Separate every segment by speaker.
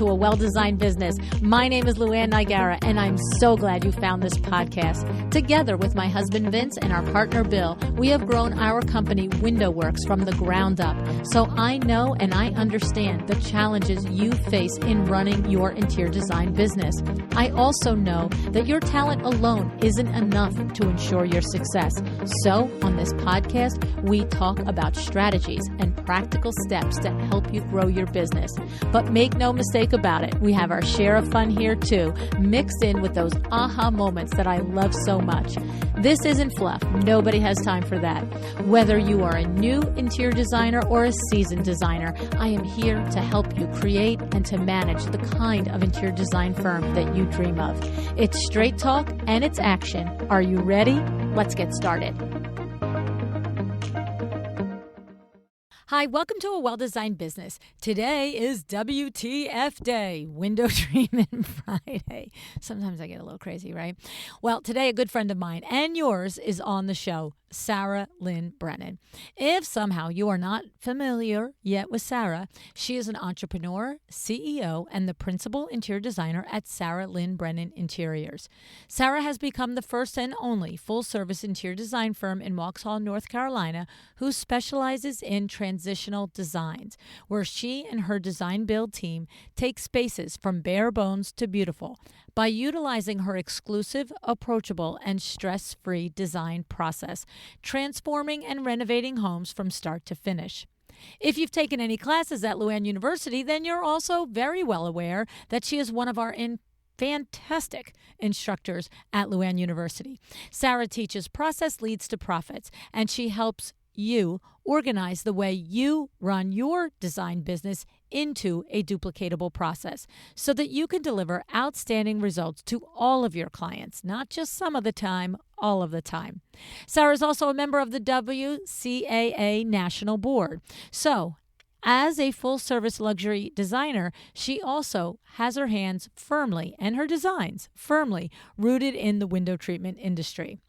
Speaker 1: to A Well-Designed Business. My name is LuAnn Nigara, and I'm so glad you found this podcast. Together with my husband Vince and our partner Bill, we have grown our company WindowWorks from the ground up. So I know and I understand the challenges you face in running your interior design business. I also know that your talent alone isn't enough to ensure your success. So on this podcast, we talk about strategies and practical steps to help you grow your business. But make no mistake about it, we have our share of fun here too, mixed in with those aha moments that I love so much. This isn't fluff. Nobody has time for that. Whether you are a new interior designer or a seasoned designer, I am here to help you create and to manage the kind of interior design firm that you dream of. It's straight talk and it's action. Are you ready? Let's get started. Hi, welcome to A Well-Designed Business. Today is WTF Day, Window Treatment Friday. Sometimes I get a little crazy, right? Well, today a good friend of mine and yours is on the show, Sara Lynn Brennan. If somehow you are not familiar yet with Sara, she is an entrepreneur, CEO, and the principal interior designer at Sara Lynn Brennan Interiors. Sara has become the first and only full-service interior design firm in Waxhaw, North Carolina, who specializes in Transitional Designs, where she and her design build team take spaces from bare bones to beautiful by utilizing her exclusive, approachable, and stress-free design process, transforming and renovating homes from start to finish. If you've taken any classes at LuAnn University, then you're also very well aware that she is one of our fantastic instructors at LuAnn University. Sara teaches Process Leads to Profits, and she helps you organize the way you run your design business into a duplicatable process so that you can deliver outstanding results to all of your clients, not just some of the time, all of the time. Sara is also a member of the WCAA National Board. So, as a full-service luxury designer, she also has her hands firmly, and her designs firmly, rooted in the window treatment industry.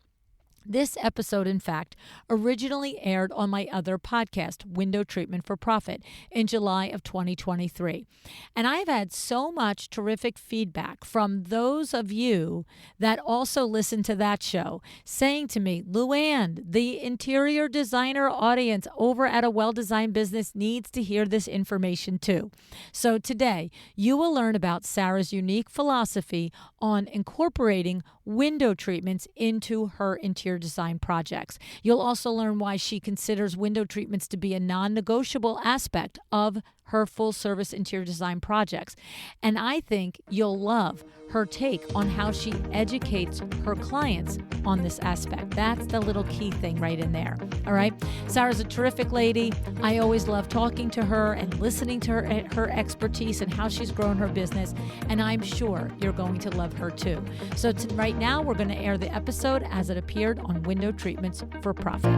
Speaker 1: This episode, in fact, originally aired on my other podcast, Window Treatment for Profit, in July of 2023. And I've had so much terrific feedback from those of you that also listen to that show, saying to me, LuAnn, the interior designer audience over at A Well-Designed Business needs to hear this information too. So today, you will learn about Sara's unique philosophy on incorporating window treatments into her interior design projects. You'll also learn why she considers window treatments to be a non-negotiable aspect of her full-service interior design projects. And I think you'll love her take on how she educates her clients on this aspect. That's the little key thing right in there. All right. Sara's a terrific lady. I always love talking to her and listening to her expertise and how she's grown her business. And I'm sure you're going to love her too. So right now we're going to air the episode as it appeared on Window Treatments for Profit.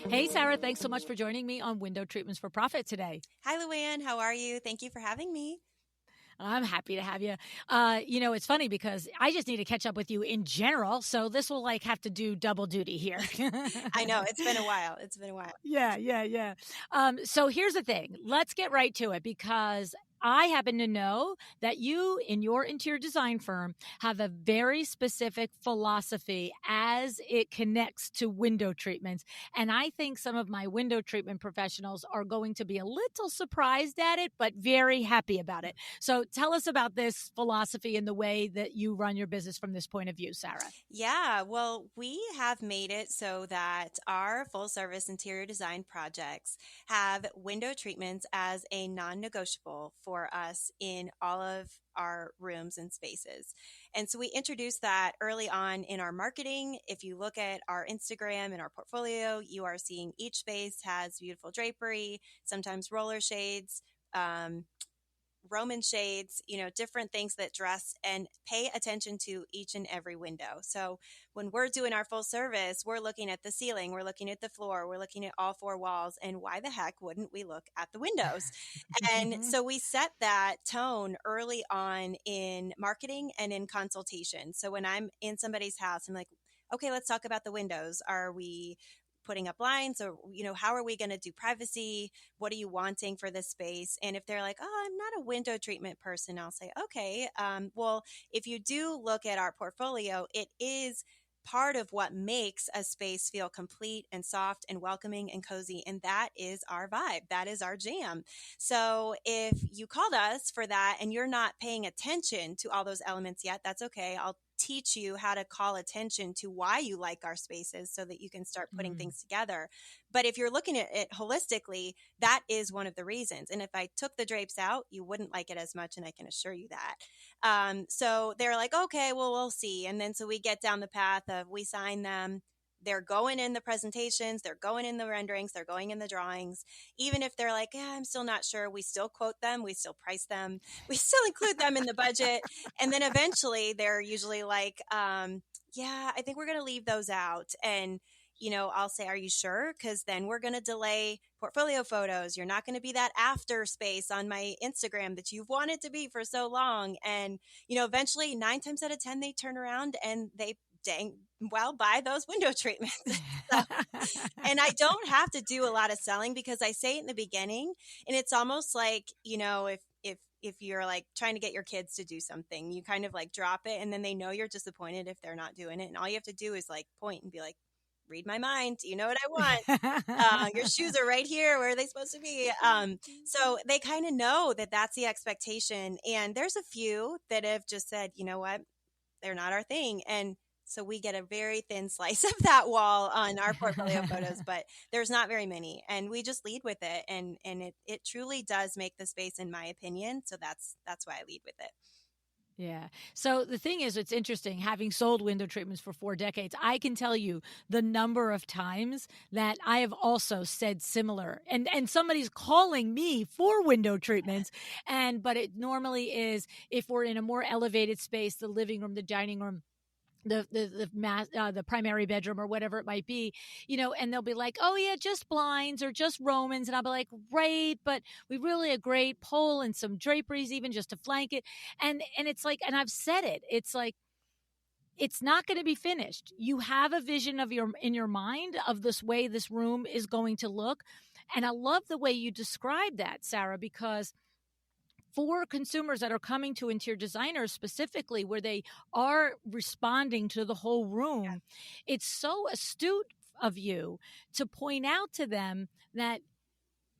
Speaker 1: Hey, Sara, thanks so much for joining me on Window Treatments for Profit today.
Speaker 2: Hi, LuAnn. How are you? Thank you for having me.
Speaker 1: I'm happy to have you. It's funny because I just need to catch up with you in general. So this will have to do double duty here.
Speaker 2: I know. It's been a while.
Speaker 1: Yeah. So here's the thing. Let's get right to it because I happen to know that you, in your interior design firm, have a very specific philosophy as it connects to window treatments. And I think some of my window treatment professionals are going to be a little surprised at it, but very happy about it. So tell us about this philosophy and the way that you run your business from this point of view, Sara.
Speaker 2: Yeah, well, we have made it so that our full service interior design projects have window treatments as a non-negotiable for us in all of our rooms and spaces. And so we introduced that early on in our marketing. If you look at our Instagram and our portfolio, you are seeing each space has beautiful drapery, sometimes roller shades, Roman shades, different things that dress and pay attention to each and every window. So when we're doing our full service, we're looking at the ceiling, we're looking at the floor, we're looking at all four walls. And why the heck wouldn't we look at the windows? And so we set that tone early on in marketing and in consultation. So when I'm in somebody's house, I'm like, okay, let's talk about the windows. Are we putting up blinds, or, how are we going to do privacy? What are you wanting for this space? And if they're like, oh, I'm not a window treatment person, I'll say, okay, well, if you do look at our portfolio, it is part of what makes a space feel complete and soft and welcoming and cozy. And that is our vibe. That is our jam. So if you called us for that and you're not paying attention to all those elements yet, that's okay. I'll teach you how to call attention to why you like our spaces so that you can start putting
Speaker 1: Mm.
Speaker 2: things together. But if you're looking at it holistically, that is one of the reasons. And if I took the drapes out, you wouldn't like it as much. And I can assure you that. So they're like, okay, well, we'll see. And then so we get down the path of we sign them. They're going in the presentations, they're going in the renderings, they're going in the drawings. Even if they're like, yeah, I'm still not sure, we still quote them, we still price them, we still include them in the budget. And then eventually they're usually like, yeah, I think we're going to leave those out. And I'll say, are you sure? Because then we're going to delay portfolio photos. You're not going to be that after space on my Instagram that you've wanted to be for so long. And, eventually 9 times out of 10, they turn around and they buy those window treatments. So, and I don't have to do a lot of selling because I say it in the beginning, and it's almost like, if you're like trying to get your kids to do something, you kind of like drop it and then they know you're disappointed if they're not doing it. And all you have to do is like point and be like, read my mind. You know what I want? Your shoes are right here. Where are they supposed to be? So they kind of know that that's the expectation. And there's a few that have just said, you know what? They're not our thing. And so we get a very thin slice of that wall on our portfolio photos, but there's not very many. And we just lead with it. And it truly does make the space, in my opinion. So that's why I lead with it.
Speaker 1: Yeah. So the thing is, it's interesting having sold window treatments for 4 decades. I can tell you the number of times that I have also said similar, and somebody's calling me for window treatments, but it normally is if we're in a more elevated space, the living room, the dining room, the primary bedroom or whatever it might be, and they'll be like, oh yeah, just blinds or just Romans. And I'll be like, great, but we really a great pole and some draperies even just to flank it. And it's like, and I've said it, it's like, it's not going to be finished. You have a vision in your mind of this way this room is going to look. And I love the way you describe that, Sarah, because for consumers that are coming to interior designers specifically, where they are responding to the whole room, it's so astute of you to point out to them that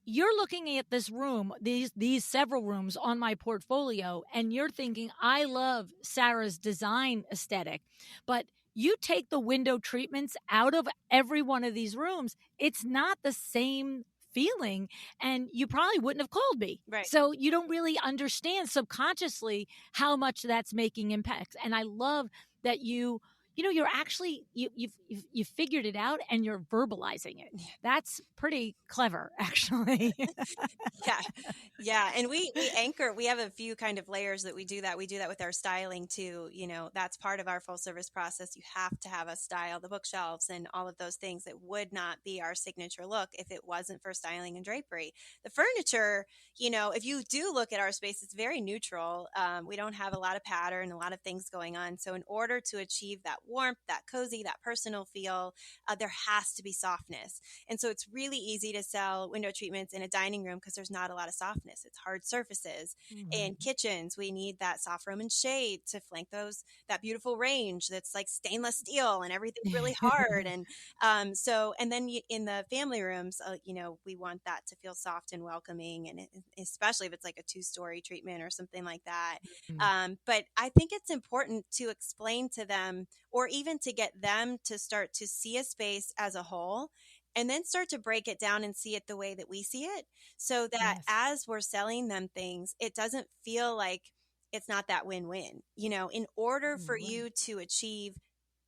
Speaker 1: you're looking at this room, these several rooms on my portfolio, and you're thinking, I love Sarah's design aesthetic, but you take the window treatments out of every one of these rooms, it's not the same feeling, and you probably wouldn't have called me.
Speaker 2: Right.
Speaker 1: So you don't really understand subconsciously how much that's making impacts. And I love that you're actually you've figured it out and you're verbalizing it. That's pretty clever, actually.
Speaker 2: Yeah. And we anchor, we have a few kind of layers that we do that. We do that with our styling too. That's part of our full service process. You have to have a style, the bookshelves and all of those things that would not be our signature look if it wasn't for styling and drapery. The furniture, if you do look at our space, it's very neutral. We don't have a lot of pattern, a lot of things going on. So in order to achieve that warmth, that cozy, that personal feel, there has to be softness. And so it's really easy to sell window treatments in a dining room because there's not a lot of softness. It's hard surfaces. In kitchens, we need that soft Roman shade to flank that beautiful range that's like stainless steel and everything's really hard. And and then in the family rooms, we want that to feel soft and welcoming, and especially if it's like a 2-story treatment or something like that. But I think it's important to explain to them, or even to get them to start to see a space as a whole, and then start to break it down and see it the way that we see it, so that as we're selling them things, it doesn't feel like it's not that win-win. In order for you to achieve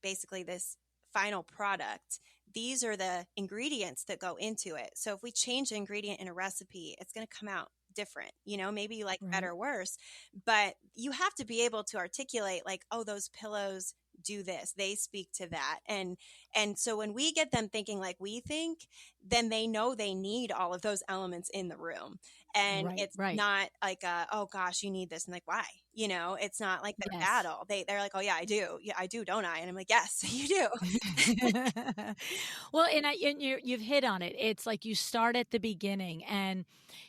Speaker 2: basically this final product, these are the ingredients that go into it. So if we change the ingredient in a recipe, it's going to come out different, maybe you like better or worse, but you have to be able to articulate like, oh, those pillows do this, they speak to that. And so when we get them thinking like we think, then they know they need all of those elements in the room. And
Speaker 1: Right,
Speaker 2: it's
Speaker 1: right.
Speaker 2: not like, oh gosh, you need this. And like, why? It's not like their
Speaker 1: Yes.
Speaker 2: battle. They're like, oh yeah, I do. Yeah, I do, don't I? And I'm like, yes, you do.
Speaker 1: Well, and you've hit on it. It's like you start at the beginning, and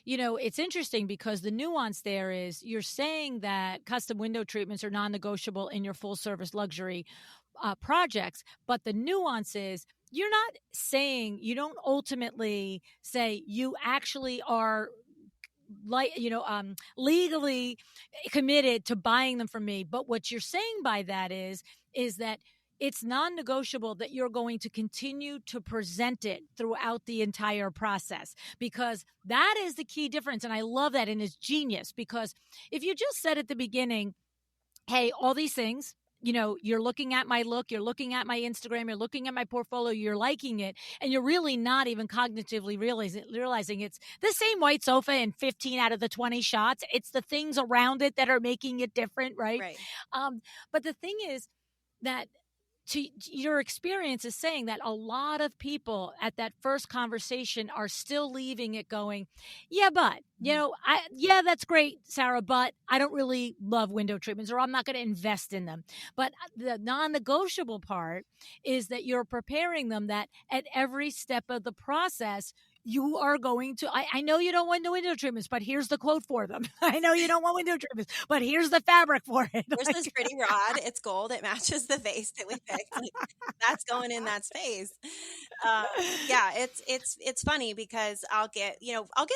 Speaker 1: it's interesting because the nuance there is you're saying that custom window treatments are non-negotiable in your full-service luxury projects, but the nuance is you're not saying you don't ultimately say you actually are legally committed to buying them from me. But what you're saying by that is that it's non-negotiable that you're going to continue to present it throughout the entire process, because that is the key difference. And I love that, and it's genius, because if you just said at the beginning, hey, all these things, you're looking at my look, you're looking at my Instagram, you're looking at my portfolio, you're liking it, and you're really not even cognitively realizing it's the same white sofa in 15 out of the 20 shots. It's the things around it that are making it different, right?
Speaker 2: Right.
Speaker 1: Um, but the thing is that your experience is saying that a lot of people at that first conversation are still leaving it going, yeah, but yeah, that's great, Sarah, but I don't really love window treatments, or I'm not going to invest in them. But the non-negotiable part is that you're preparing them that at every step of the process, you are going to, I know you don't want the window treatments, but here's the quote for them. I know you don't want window treatments, but here's the fabric for it.
Speaker 2: Here's this pretty rod. It's gold. It matches the vase that we picked. Like, that's going in that space. Um, yeah, it's funny because I'll get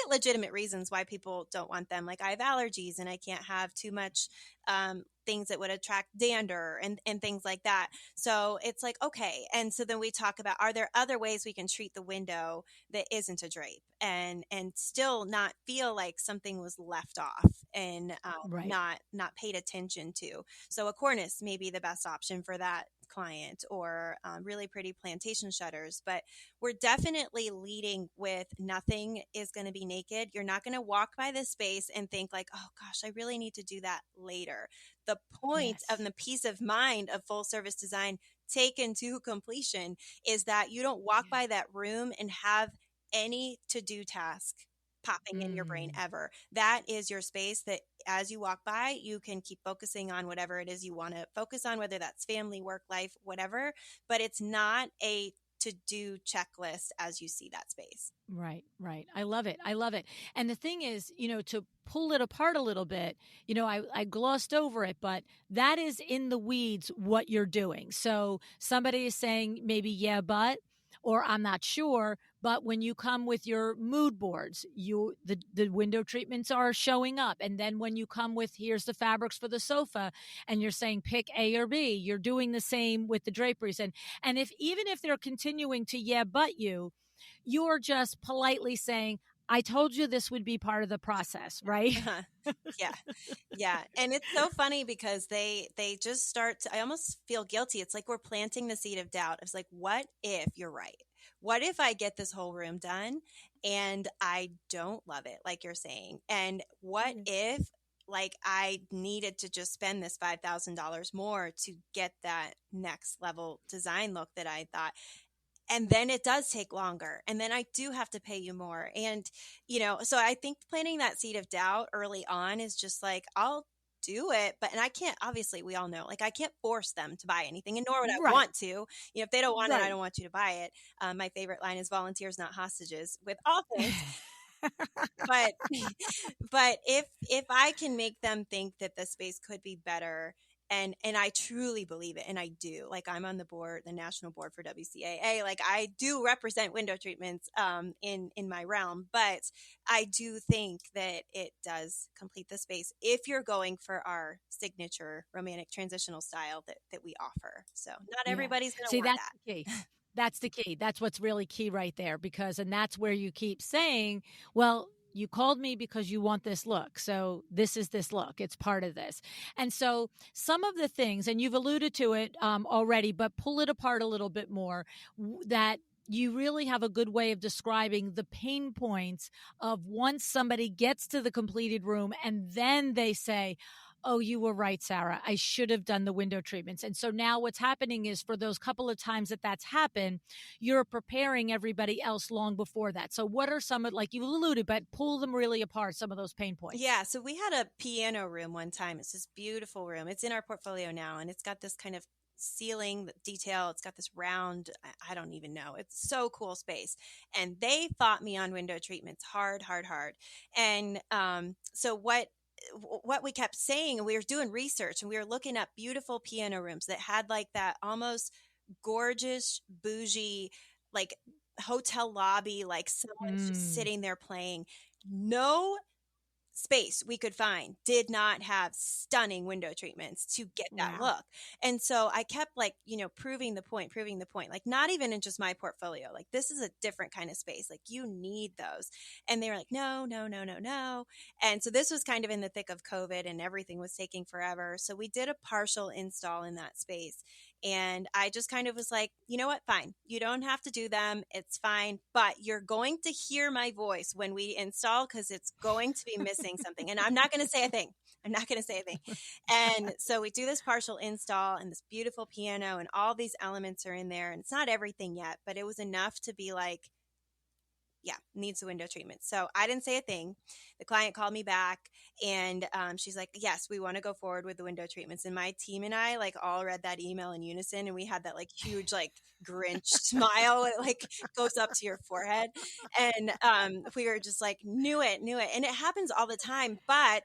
Speaker 2: legitimate reasons why people don't want them. Like, I have allergies and I can't have too much things that would attract dander and things like that. So it's like, okay. And so then we talk about, are there other ways we can treat the window that isn't a drape and still not feel like something was left off and
Speaker 1: Right.
Speaker 2: not paid attention to. So a cornice may be the best option for that client, or really pretty plantation shutters. But we're definitely leading with nothing is going to be naked. You're not going to walk by this space and think like, oh gosh, I really need to do that later. The point of
Speaker 1: Yes.
Speaker 2: the peace of mind of full service design taken to completion is that you don't walk by that room and have any to do task popping in your brain
Speaker 1: Mm.
Speaker 2: ever. That is your space that as you walk by, you can keep focusing on whatever it is you want to focus on, whether that's family, work, life, whatever. But it's not a to do checklist as you see that space.
Speaker 1: Right, right. I love it. I love it. And the thing is, to pull it apart a little bit, I glossed over it, but that is in the weeds what you're doing. So somebody is saying maybe, yeah, but, or I'm not sure. But when you come with your mood boards, the window treatments are showing up. And then when you come with here's the fabrics for the sofa, and you're saying pick A or B, you're doing the same with the draperies. And if even if they're continuing to yeah, but you're just politely saying, I told you this would be part of the process, right?
Speaker 2: Yeah. Yeah. And it's so funny because they just start to, I almost feel guilty. It's like we're planting the seed of doubt. It's like, what if you're right? What if I get this whole room done and I don't love it, like you're saying? And what if like I needed to just spend this $5,000 more to get that next level design look that I thought? And then it does take longer, and then I do have to pay you more. And so I think planting that seed of doubt early on is just like, I'll do it, but and I can't, obviously we all know, like, I can't force them to buy anything, and nor would I
Speaker 1: Right,
Speaker 2: want to. If they don't want it, I
Speaker 1: right.
Speaker 2: don't want you to buy it. My favorite line is volunteers, not hostages, with all things. But but if I can make them think that the space could be better, and I truly believe it, and I do, like, I'm on the board, the national board for WCAA, like, I do represent window treatments in my realm, but I do think that it does complete the space if you're going for our signature romantic transitional style that we offer. So not
Speaker 1: Yeah.
Speaker 2: everybody's going to
Speaker 1: See,
Speaker 2: want
Speaker 1: that's the key.
Speaker 2: that.
Speaker 1: That's the key. That's what's really key right there, and that's where you keep saying, well, you called me because you want this look. So this is this look. It's part of this. And so some of the things, and you've alluded to it already, but pull it apart a little bit more, that you really have a good way of describing the pain points of once somebody gets to the completed room and then they say, oh, you were right, Sarah. I should have done the window treatments. And so now what's happening is for those couple of times that that's happened, you're preparing everybody else long before that. So what are some of, like you alluded, but pull them really apart, some of those pain points?
Speaker 2: Yeah, so we had a piano room one time. It's this beautiful room. It's in our portfolio now, and it's got this kind of ceiling detail. It's got this round, I don't even know. It's so cool space. And they fought me on window treatments hard, hard, hard. And so what we kept saying, and we were doing research and we were looking up beautiful piano rooms that had like that almost gorgeous bougie, like hotel lobby, like someone's just sitting there playing. No space we could find did not have stunning window treatments to get that
Speaker 1: Wow.
Speaker 2: look. And so I kept like, proving the point, like not even in just my portfolio, like this is a different kind of space. Like you need those. And they were like, no, no, no, no, no. And so this was kind of in the thick of COVID and everything was taking forever. So we did a partial install in that space. And I just kind of was like, you know what? Fine. You don't have to do them. It's fine. But you're going to hear my voice when we install because it's going to be missing something. And I'm not going to say a thing. I'm not going to say a thing. And so we do this partial install and this beautiful piano and all these elements are in there. And it's not everything yet, but it was enough to be like, yeah, needs the window treatment. So I didn't say a thing. The client called me back and she's like, yes, we want to go forward with the window treatments. And my team and I like all read that email in unison and we had that like huge, like Grinch smile. It like goes up to your forehead. And we were just like, knew it. And it happens all the time. But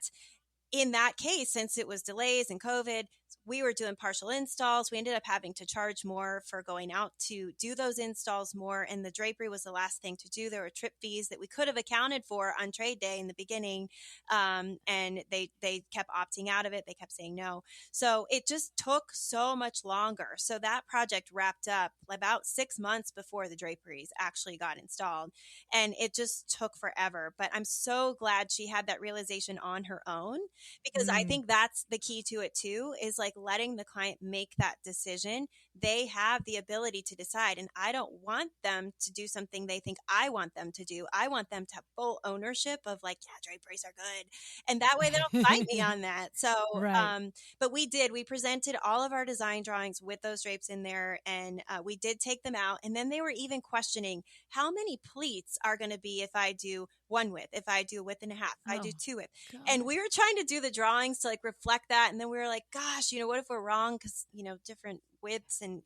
Speaker 2: in that case, since it was delays and COVID, we were doing partial installs. We ended up having to charge more for going out to do those installs more. And the drapery was the last thing to do. There were trip fees that we could have accounted for on trade day in the beginning. And they kept opting out of it. They kept saying no. So it just took so much longer. So that project wrapped up about 6 months before the draperies actually got installed. And it just took forever. But I'm so glad she had that realization on her own, because I think that's the key to it too, is like letting the client make that decision. They have the ability to decide. And I don't want them to do something they think I want them to do. I want them to have full ownership of like, yeah, draperies are good. And that way they don't fight me on that. So,
Speaker 1: Right.
Speaker 2: but we presented all of our design drawings with those drapes in there and we did take them out. And then they were even questioning how many pleats are going to be if I do one width, if I do a width and a half, if I do
Speaker 1: Oh,
Speaker 2: two width.
Speaker 1: God.
Speaker 2: And we were trying to do the drawings to like reflect that. And then we were like, gosh, what if we're wrong? Cause different widths and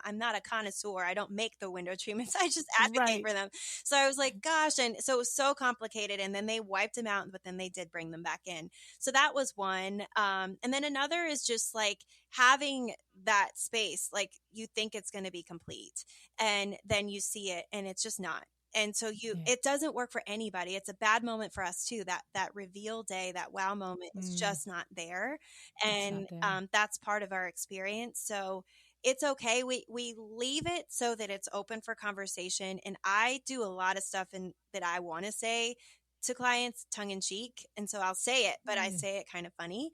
Speaker 2: I'm not a connoisseur. I don't make the window treatments. I just advocate
Speaker 1: Right.
Speaker 2: for them. So I was like, gosh. And so it was so complicated. And then they wiped them out, but then they did bring them back in. So that was one. And then another is just like having that space, like you think it's going to be complete and then you see it and it's just not. And so
Speaker 1: Yeah.
Speaker 2: it doesn't work for anybody. It's a bad moment for us too. That reveal day, that wow moment is just not there.
Speaker 1: It's not
Speaker 2: And
Speaker 1: there.
Speaker 2: that's part of our experience. So it's okay. We leave it so that it's open for conversation. And I do a lot of stuff that I want to say to clients tongue in cheek. And so I'll say it, but I say it kind of funny.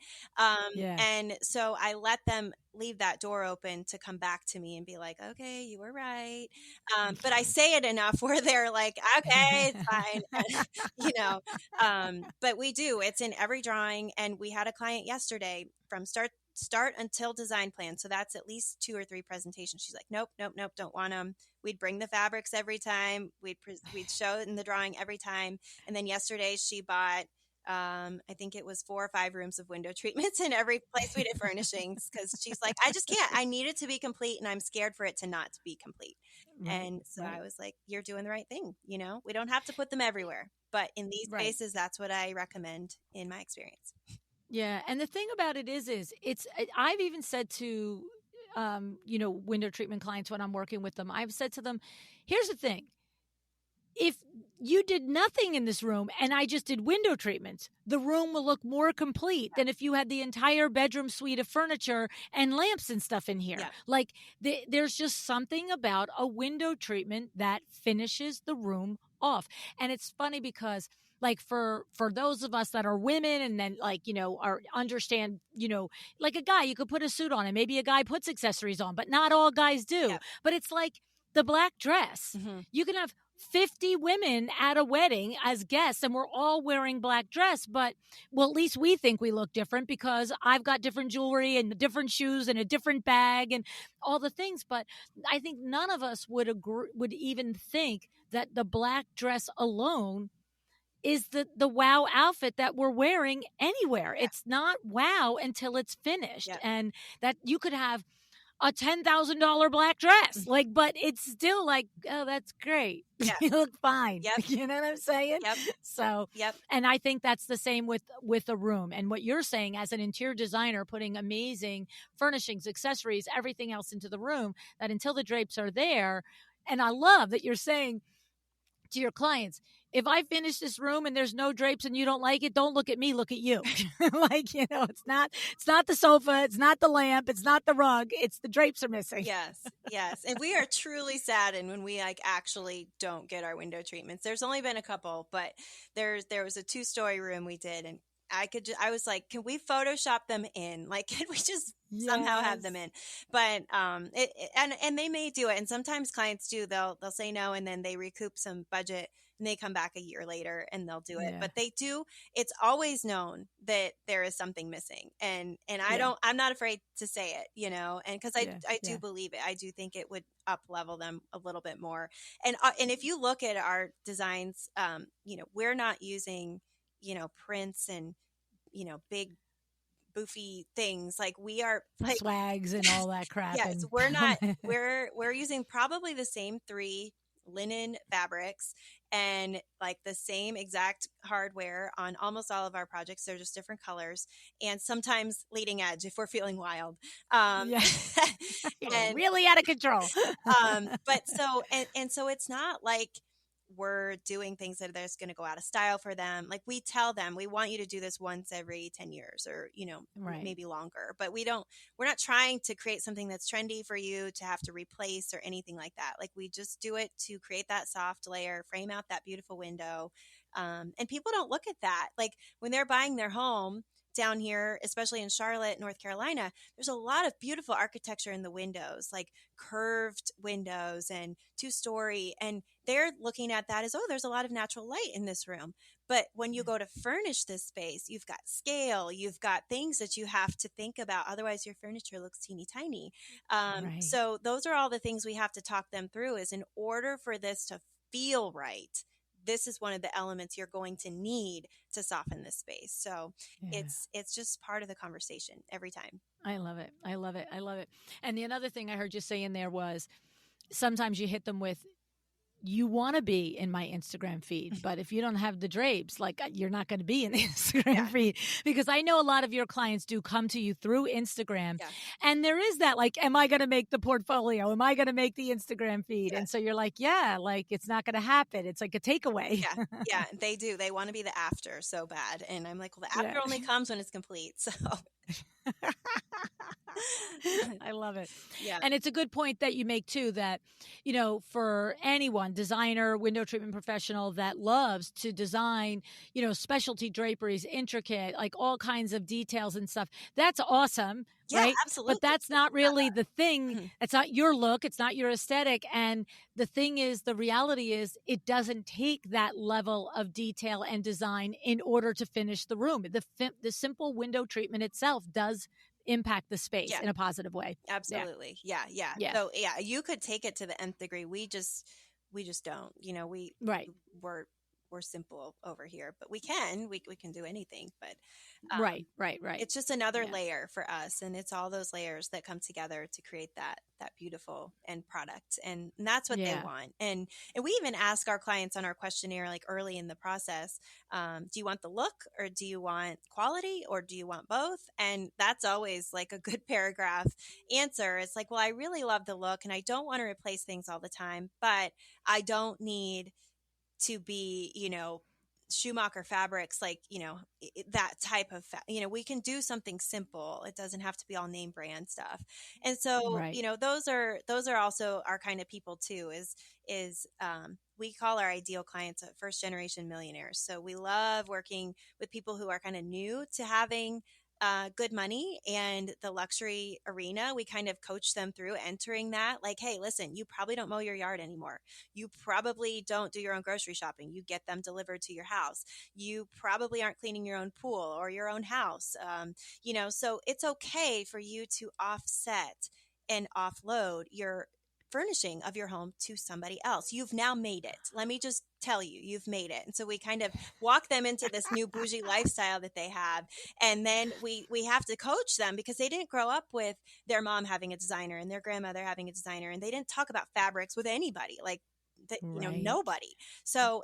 Speaker 1: Yeah.
Speaker 2: And so I let them leave that door open to come back to me and be like, okay, you were right. But I say it enough where they're like, okay, it's fine. And, but it's in every drawing. And we had a client yesterday from start until design plan. So that's at least 2 or 3 presentations. She's like, nope, don't want them. We'd bring the fabrics every time. We'd show it in the drawing every time. And then yesterday she bought, I think it was 4 or 5 rooms of window treatments in every place we did furnishings because she's like, I just can't. I need it to be complete, and I'm scared for it to not be complete.
Speaker 1: Right.
Speaker 2: And so
Speaker 1: Right.
Speaker 2: I was like, you're doing the right thing. We don't have to put them everywhere, but in these
Speaker 1: Right.
Speaker 2: spaces, that's what I recommend in my experience.
Speaker 1: Yeah, and the thing about it is I've even said to window treatment clients when I'm working with them, I've said to them, here's the thing. If you did nothing in this room and I just did window treatments, the room will look more complete than if you had the entire bedroom suite of furniture and lamps and stuff in here.
Speaker 2: Yeah.
Speaker 1: Like there's just something about a window treatment that finishes the room off. And it's funny because like for those of us that are women and then are understand, like a guy, you could put a suit on and maybe a guy puts accessories on, but not all guys do.
Speaker 2: Yeah.
Speaker 1: But it's like the black dress.
Speaker 2: Mm-hmm.
Speaker 1: You can have 50 women at a wedding as guests, and we're all wearing black dress, but well, at least we think we look different because I've got different jewelry and different shoes and a different bag and all the things. But I think none of us would agree, would even think that the black dress alone is the wow outfit that we're wearing anywhere.
Speaker 2: Yeah.
Speaker 1: It's not wow until it's finished.
Speaker 2: Yep.
Speaker 1: And that you could have a $10,000 black dress, like, but it's still like, oh, that's great.
Speaker 2: Yeah.
Speaker 1: You look fine.
Speaker 2: Yep.
Speaker 1: You know what I'm saying?
Speaker 2: Yep.
Speaker 1: So,
Speaker 2: Yep.
Speaker 1: and I think that's the same with a room. And what you're saying as an interior designer, putting amazing furnishings, accessories, everything else into the room, that until the drapes are there. And I love that you're saying to your clients, if I finish this room and there's no drapes and you don't like it, don't look at me, look at you. Like, it's not the sofa, it's not the lamp, it's not the rug, it's the drapes are missing.
Speaker 2: Yes. Yes. And we are truly saddened when we like actually don't get our window treatments. There's only been a couple, but there was a 2-story room we did, and I was like, can we Photoshop them in? Like, can we just somehow have them in? But and they may do it, and sometimes clients do. They'll say no, and then they recoup some budget, and they come back a year later and they'll do it.
Speaker 1: Yeah.
Speaker 2: But they do. It's always known that there is something missing, and I'm not afraid to say it, and because I do believe it. I do think it would up level them a little bit more. And if you look at our designs, we're not using prints and big boofy things. Like, we are like
Speaker 1: swags and all that crap.
Speaker 2: yes,
Speaker 1: and
Speaker 2: we're not we're using probably the same 3 linen fabrics and like the same exact hardware on almost all of our projects. They're just different colors, and sometimes leading edge if we're feeling wild.
Speaker 1: Yeah. And really out of control.
Speaker 2: But so it's not like we're doing things that are just going to go out of style for them. Like, we tell them, we want you to do this once every 10 years or,
Speaker 1: Right.
Speaker 2: maybe longer, but we're not trying to create something that's trendy for you to have to replace or anything like that. Like, we just do it to create that soft layer, frame out that beautiful window. And people don't look at that. Like, when they're buying their home down here, especially in Charlotte, North Carolina, there's a lot of beautiful architecture in the windows, like curved windows and 2-story. And they're looking at that as, oh, there's a lot of natural light in this room. But when you go to furnish this space, you've got scale, you've got things that you have to think about. Otherwise, your furniture looks teeny tiny.
Speaker 1: Right.
Speaker 2: So those are all the things we have to talk them through, is in order for this to feel right, this is one of the elements you're going to need to soften this space. So it's just part of the conversation every time.
Speaker 1: I love it. I love it. I love it. And the another thing I heard you say in there was sometimes you hit them with, you want to be in my Instagram feed, but if you don't have the drapes, like, you're not going to be in the Instagram feed. Because I know a lot of your clients do come to you through Instagram, and there is that, like, am I going to make the portfolio? Am I going to make the Instagram feed? And so you're like, yeah, like, it's not going to happen. It's like a takeaway.
Speaker 2: Yeah, they do. They want to be the after so bad. And I'm like, well, the after only comes when it's complete. So
Speaker 1: I love it.
Speaker 2: Yeah.
Speaker 1: And it's a good point that you make too, that, for anyone, designer, window treatment professional that loves to design, specialty draperies, intricate, like all kinds of details and stuff, that's awesome.
Speaker 2: Yeah,
Speaker 1: right?
Speaker 2: absolutely.
Speaker 1: But that's not really the thing. It's not your look. It's not your aesthetic. And the thing is, the reality is, it doesn't take that level of detail and design in order to finish the room. The simple window treatment itself does impact the space in a positive way.
Speaker 2: Absolutely. Yeah. So you could take it to the nth degree. We just don't, we're simple over here, but we can do anything, but
Speaker 1: right.
Speaker 2: It's just another layer for us. And it's all those layers that come together to create that beautiful end product. And that's what they want. And we even ask our clients on our questionnaire, like early in the process, do you want the look, or do you want quality, or do you want both? And that's always like a good paragraph answer. It's like, well, I really love the look and I don't want to replace things all the time, but I don't need to be, Schumacher fabrics, like, that type of, we can do something simple. It doesn't have to be all name brand stuff. And so, those are also our kind of people too, is we call our ideal clients first generation millionaires. So we love working with people who are kind of new to having good money and the luxury arena, we kind of coach them through entering that. Like, hey, listen, you probably don't mow your yard anymore. You probably don't do your own grocery shopping. You get them delivered to your house. You probably aren't cleaning your own pool or your own house. So it's okay for you to offset and offload your furnishing of your home to somebody else. You've now made it. Let me just tell you, you've made it. And so we kind of walk them into this new bougie lifestyle that they have. And then we have to coach them because they didn't grow up with their mom having a designer and their grandmother having a designer, and they didn't talk about fabrics with anybody. Like,
Speaker 1: Right.
Speaker 2: nobody. So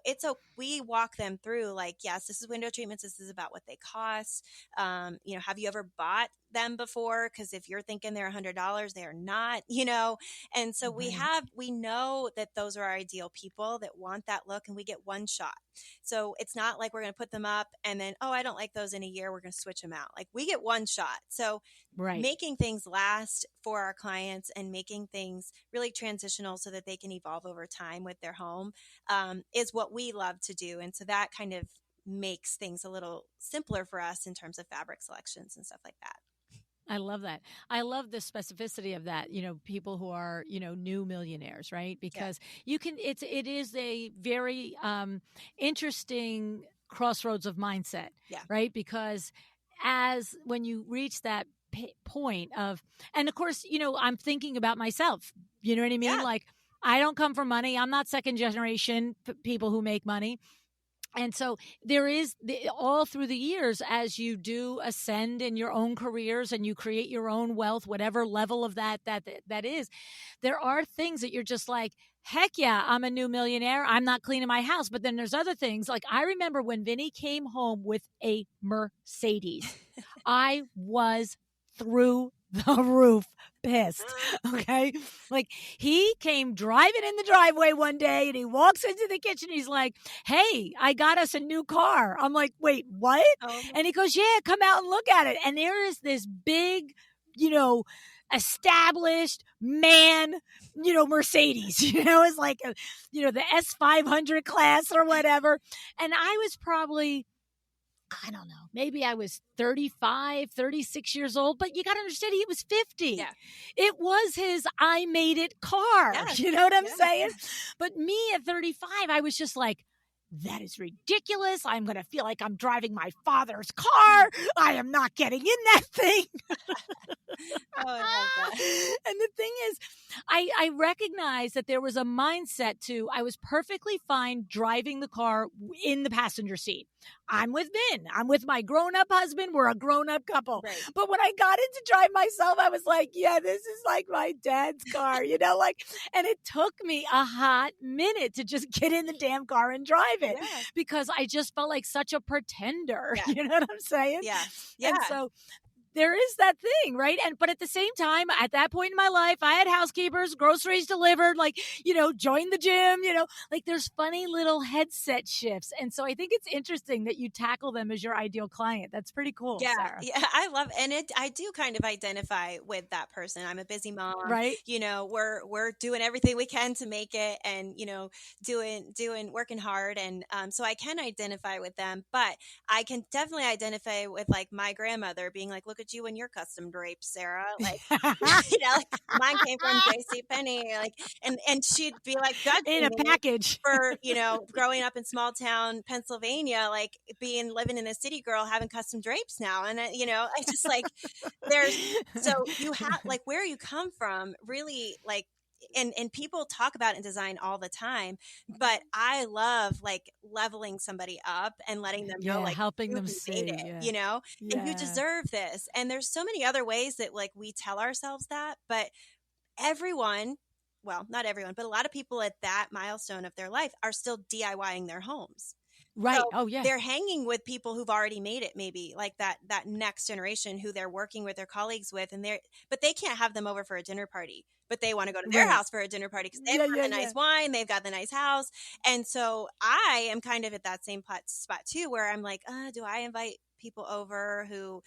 Speaker 2: we walk them through, like, yes, this is window treatments. This is about what they cost. Have you ever bought them before? Because if you're thinking they're $100, they are not, And so
Speaker 1: Right.
Speaker 2: we know that those are our ideal people that want that look, and we get one shot. So it's not like we're going to put them up and then, oh, I don't like those in a year, we're going to switch them out. Like, we get one shot. So
Speaker 1: Right.
Speaker 2: making things last for our clients and making things really transitional so that they can evolve over time with their home is what we love to do. And so that kind of makes things a little simpler for us in terms of fabric selections and stuff like that.
Speaker 1: I love that. I love the specificity of that, people who are, new millionaires, right?
Speaker 2: Yeah.
Speaker 1: Because it is a very interesting crossroads of mindset,
Speaker 2: Yeah.
Speaker 1: right? Because as when you reach that point of, and of course, I'm thinking about myself, you know what I mean?
Speaker 2: Yeah.
Speaker 1: Like, I don't come from money. I'm not second generation people who make money. And so there is all through the years, as you do ascend in your own careers and you create your own wealth, whatever level of that is, there are things that you're just like, heck yeah, I'm a new millionaire. I'm not cleaning my house. But then there's other things. Like, I remember when Vinny came home with a Mercedes, I was through the roof pissed. Okay. Like, he came driving in the driveway one day and he walks into the kitchen. He's like, hey, I got us a new car. I'm like, wait, what?
Speaker 2: Oh,
Speaker 1: And he goes, yeah, come out and look at it. And there is this big, established man, Mercedes, it's like, the S500 class or whatever. And I was probably, I don't know, maybe I was 35, 36 years old, but you got to understand, he was 50.
Speaker 2: yeah.
Speaker 1: It was his I made it car.
Speaker 2: Yes.
Speaker 1: You know what I'm
Speaker 2: Yeah.
Speaker 1: saying? But me at 35, I was just like, that is ridiculous. I'm going to feel like I'm driving my father's car. I am not getting in that thing.
Speaker 2: Oh, I love that.
Speaker 1: And the thing is, I recognized that there was a mindset to, I was perfectly fine driving the car in the passenger seat. I'm with Ben. I'm with my grown-up husband. We're a grown-up couple.
Speaker 2: Right.
Speaker 1: But when I got into drive myself, I was like, yeah, this is like my dad's car, and it took me a hot minute to just get in the damn car and drive it because I just felt like such a pretender.
Speaker 2: Yeah.
Speaker 1: You know what I'm saying?
Speaker 2: Yeah. Yeah.
Speaker 1: And so there is that thing, right? But at the same time, at that point in my life, I had housekeepers, groceries delivered, joined the gym, like there's funny little headset shifts. And so I think it's interesting that you tackle them as your ideal client. That's pretty cool,
Speaker 2: Yeah.
Speaker 1: Sarah.
Speaker 2: Yeah. I love, and I do kind of identify with that person. I'm a busy mom,
Speaker 1: right?
Speaker 2: We're doing everything we can to make it, and, working hard. And, so I can identify with them, but I can definitely identify with, like, my grandmother being like, look at you and your custom drapes, Sarah. Like, like, mine came from JCPenney, like, and she'd be like,
Speaker 1: in a package
Speaker 2: for, growing up in small town Pennsylvania, like living in a city girl, having custom drapes now. And, I just like, so you have, like, where you come from really, like, and people talk about it in design all the time, but I love, like, leveling somebody up and letting them know, like,
Speaker 1: helping
Speaker 2: you
Speaker 1: them
Speaker 2: made
Speaker 1: see
Speaker 2: it, and you deserve this. And there's so many other ways that, like, we tell ourselves that, but everyone, well, not everyone, but a lot of people at that milestone of their life are still DIYing their homes.
Speaker 1: right.
Speaker 2: So
Speaker 1: Oh yeah,
Speaker 2: they're hanging with people who've already made it, maybe like that next generation who they're working with their colleagues with, but they can't have them over for a dinner party, but they want to go to their
Speaker 1: Right.
Speaker 2: house for a dinner party because they've got the nice wine, they've got the nice house. And so I am kind of at that same spot too, where I'm like, do I invite people over who,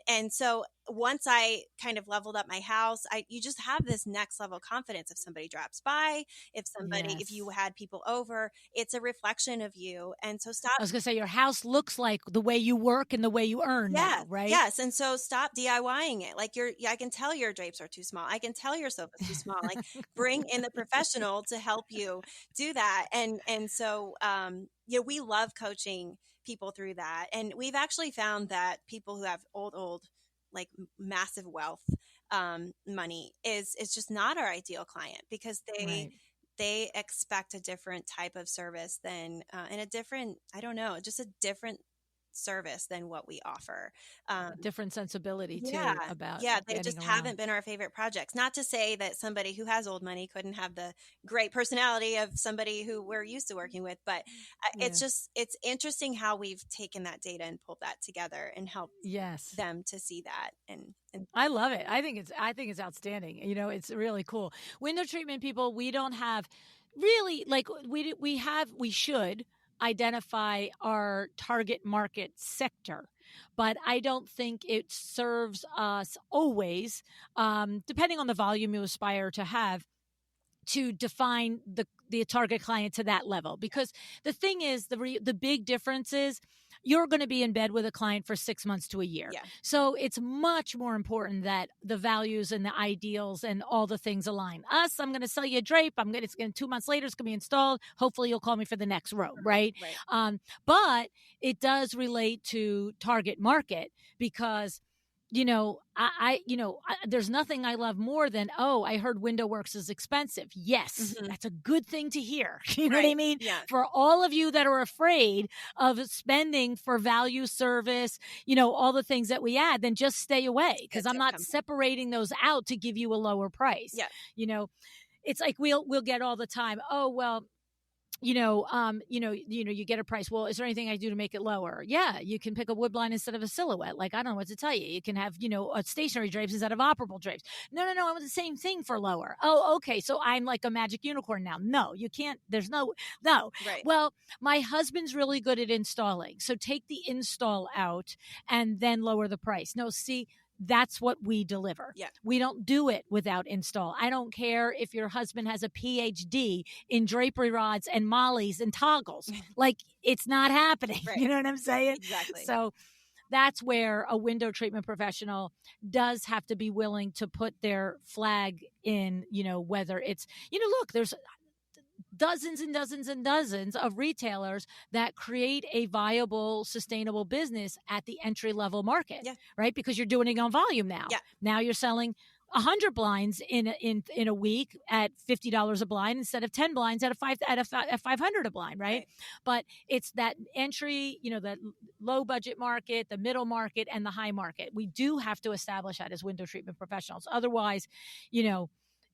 Speaker 2: and so once I kind of leveled up my house, you just have this next level confidence. If somebody drops by, if you
Speaker 1: Yes.
Speaker 2: had people over, it's a reflection of you. And so
Speaker 1: I
Speaker 2: stop.
Speaker 1: was going to say your house looks like the way you work and the way you earn
Speaker 2: Yes,
Speaker 1: now, right?
Speaker 2: yes. And so stop DIYing it. Like I can tell your drapes are too small. I can tell your sofa's too small. Like bring in the professional to help you do that. And so, we love coaching people through that. And we've actually found that people who have old, like massive wealth, money is just not our ideal client because
Speaker 1: Right.
Speaker 2: they expect a different type of service than, and a different, I don't know, just a different service than what we offer.
Speaker 1: Different sensibility
Speaker 2: Yeah.
Speaker 1: too about
Speaker 2: Yeah. They
Speaker 1: getting
Speaker 2: just
Speaker 1: around.
Speaker 2: haven't been our favorite projects. Not to say that somebody who has old money couldn't have the great personality of somebody who we're used to working with, but
Speaker 1: Yeah.
Speaker 2: it's interesting how we've taken that data and pulled that together and helped
Speaker 1: Yes.
Speaker 2: them to see that. And
Speaker 1: I love it. I think it's outstanding. It's really cool. Window treatment people, we don't have really like we should identify our target market sector, but I don't think it serves us always, depending on the volume you aspire to have, to define the target client to that level. Because the thing is, the big difference is you're going to be in bed with a client for 6 months to a year.
Speaker 2: yeah,
Speaker 1: So it's much more important that the values and the ideals and all the things align. I'm going to sell you a drape. It's going to 2 months later, it's going to be installed. Hopefully you'll call me for the next row. Right.
Speaker 2: right.
Speaker 1: But it does relate to target market because there's nothing I love more than, oh, I heard window works is expensive. Yes,
Speaker 2: Mhm.
Speaker 1: that's a good thing to hear. You know what I
Speaker 2: Right.
Speaker 1: mean?
Speaker 2: Yeah.
Speaker 1: For all of you that are afraid of spending for value service, all the things that we add, then just stay away because
Speaker 2: Good.
Speaker 1: I'm
Speaker 2: Don't
Speaker 1: not
Speaker 2: come.
Speaker 1: separating those out to give you a lower price.
Speaker 2: Yeah.
Speaker 1: You know, it's like we'll get all the time, oh, well, you get a price. Well, is there anything I do to make it lower? Yeah, you can pick a wood blind instead of a silhouette. Like, I don't know what to tell you. You can have, a stationary drapes instead of operable drapes. No, I want the same thing for lower. Oh, okay. So I'm like a magic unicorn now. No, you can't. There's no.
Speaker 2: Right.
Speaker 1: Well, my husband's really good at installing. So take the install out and then lower the price. No, see, that's what we deliver.
Speaker 2: Yeah.
Speaker 1: We don't do it without install. I don't care if your husband has a PhD in drapery rods and mollies and toggles. Like, it's not happening.
Speaker 2: Right.
Speaker 1: You know what I'm saying?
Speaker 2: Exactly.
Speaker 1: So that's where a window treatment professional does have to be willing to put their flag in, whether it's, look, there's dozens and dozens and dozens of retailers that create a viable, sustainable business at the entry level market,
Speaker 2: Yeah.
Speaker 1: right? Because you're doing it on volume now.
Speaker 2: Yeah.
Speaker 1: Now you're selling 100 blinds in a week at $50 a blind instead of 10 blinds at a 500 a blind, right? But it's that entry, that low budget market, the middle market, and the high market. We do have to establish that as window treatment professionals. Otherwise,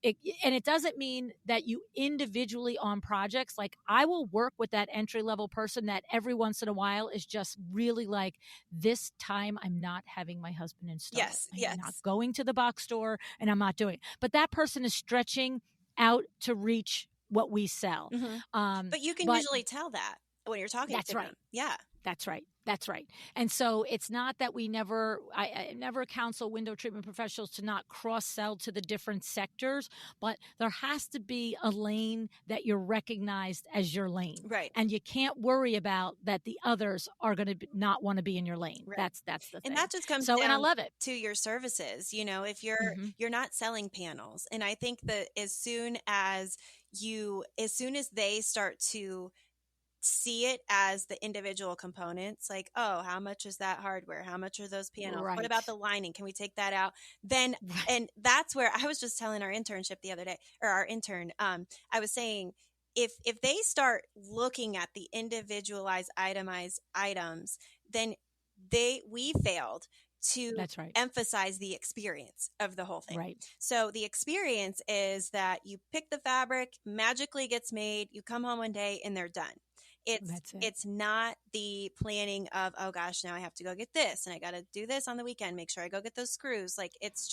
Speaker 1: it doesn't mean that you individually on projects, like I will work with that entry level person that every once in a while is just really like, this time I'm not having my husband install
Speaker 2: Yes.
Speaker 1: it.
Speaker 2: Yes.
Speaker 1: I'm not going to the box store and I'm not doing it. But that person is stretching out to reach what we sell.
Speaker 2: Mm-hmm. But you can usually tell that when you're talking to them. Yeah.
Speaker 1: That's right. And so it's not that I never counsel window treatment professionals to not cross sell to the different sectors, but there has to be a lane that you're recognized as your lane.
Speaker 2: Right.
Speaker 1: And you can't worry about that the others are going to not want to be in your lane.
Speaker 2: Right.
Speaker 1: That's the thing.
Speaker 2: And that just comes
Speaker 1: down and I love it.
Speaker 2: to your services. If you're not selling panels. And I think that as soon as they start to see it as the individual components, like, oh, how much is that hardware? How much are those panels?
Speaker 1: Right.
Speaker 2: What about the lining? Can we take that out? Then, and that's where I was just telling our internship the other day, or our intern, I was saying, if they start looking at the individualized itemized items, then we failed to emphasize the experience of the whole thing.
Speaker 1: Right.
Speaker 2: So the experience is that you pick the fabric, magically gets made, you come home one day and they're done. It's not the planning of, oh gosh, now I have to go get this and I got to do this on the weekend. Make sure I go get those screws. Like, it's